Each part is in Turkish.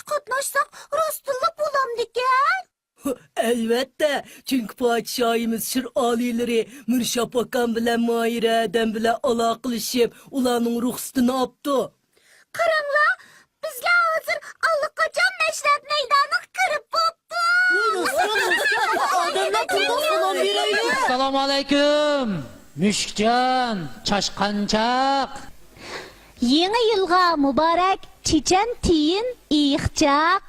qatnaşsaq rostilla bo'lamdikan? Elbette. Çünkü padişahımız Şir alileri Mürşap Akan bilen Mahire Adem bilen alaqılışıp ulanın ruhsatını yaptı. Qaranglar, bizga hozir allaqachon Mashrab maydoni kirib bo'pti. Adamlar turda salom beraylik. Assalomu alaykum. Mushukjon, chashqanchaq. Yangi yilga muborak, chechan tiyin iyiqchaq.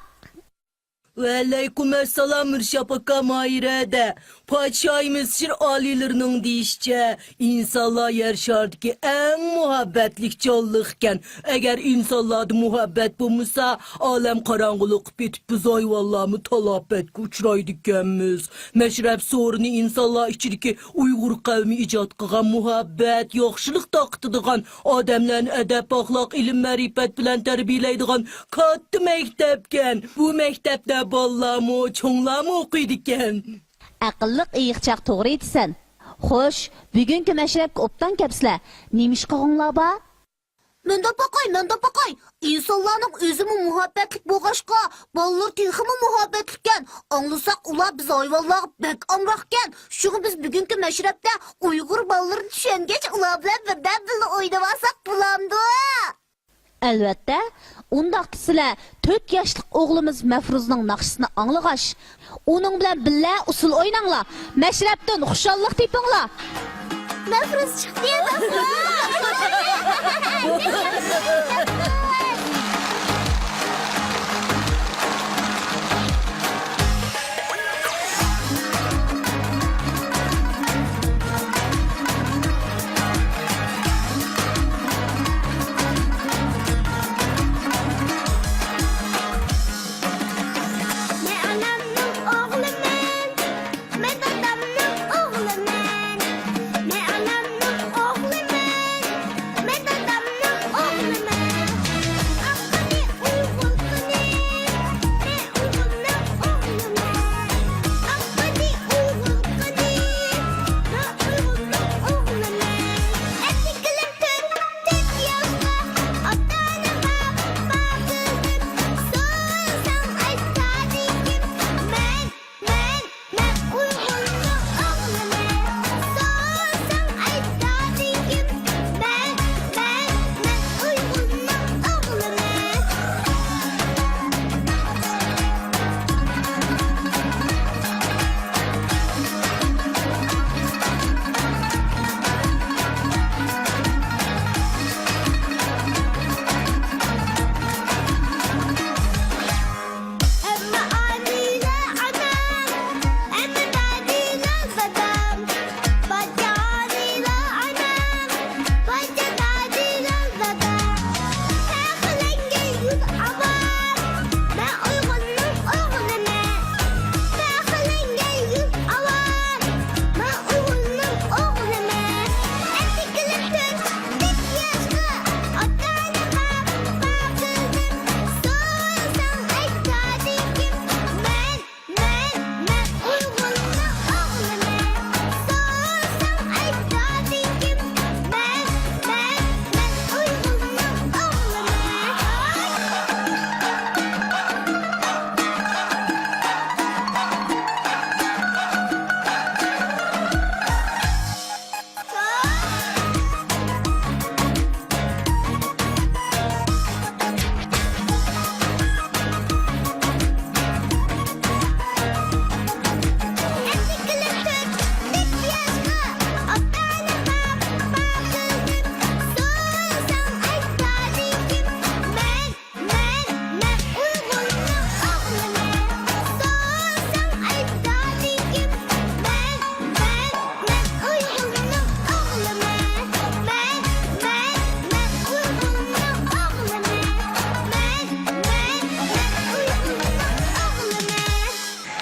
Ve aleykümselam Mürşap Akan Mahire de. Padişahımız Şir alilerinin deyişçe insanlar yer şardaki en muhabbetlik canlıkken eğer insanlarda muhabbet bulmuşsa alem karanlık bitip biz ayvallahımı talap etki uçraydıkkenmiz. Meşrep sorunu insanlar içindeki Uygur kavmi icat kılan muhabbet, yaxşılık taktıdığan adamların edep, ahlak, ilim, marifet bilen terbiyeleydiğen katı mektepken. Bu mektepte ballamı, çoğlamı okuydukken. Aqlliq iyiqchaq to'g'ri aytsan. Xo'sh, bugungi mashrabga obdan kapsizlar. Nemish qilinglar ba? Menda baqay. İnsanlarning o'zimi muhabbatlik bo'lg'ashqa, bolalar texmi muhabbatlikkan. Anglasak ular biz ayvonlar bek amroqkan. Shuni biz bugungi mashrabda Uyg'ur bolalarini tushungach, ular bilan birdan birga o'ynasak bo'lamdi. Albatta, undaq sizlar 4 yoshlik o'g'limiz Mafruzning naqshisini anglag'ash, uning bilan billa usul o'ynanglar. Mashrabdan xushallik tepinglar. Mafruz chiqdi.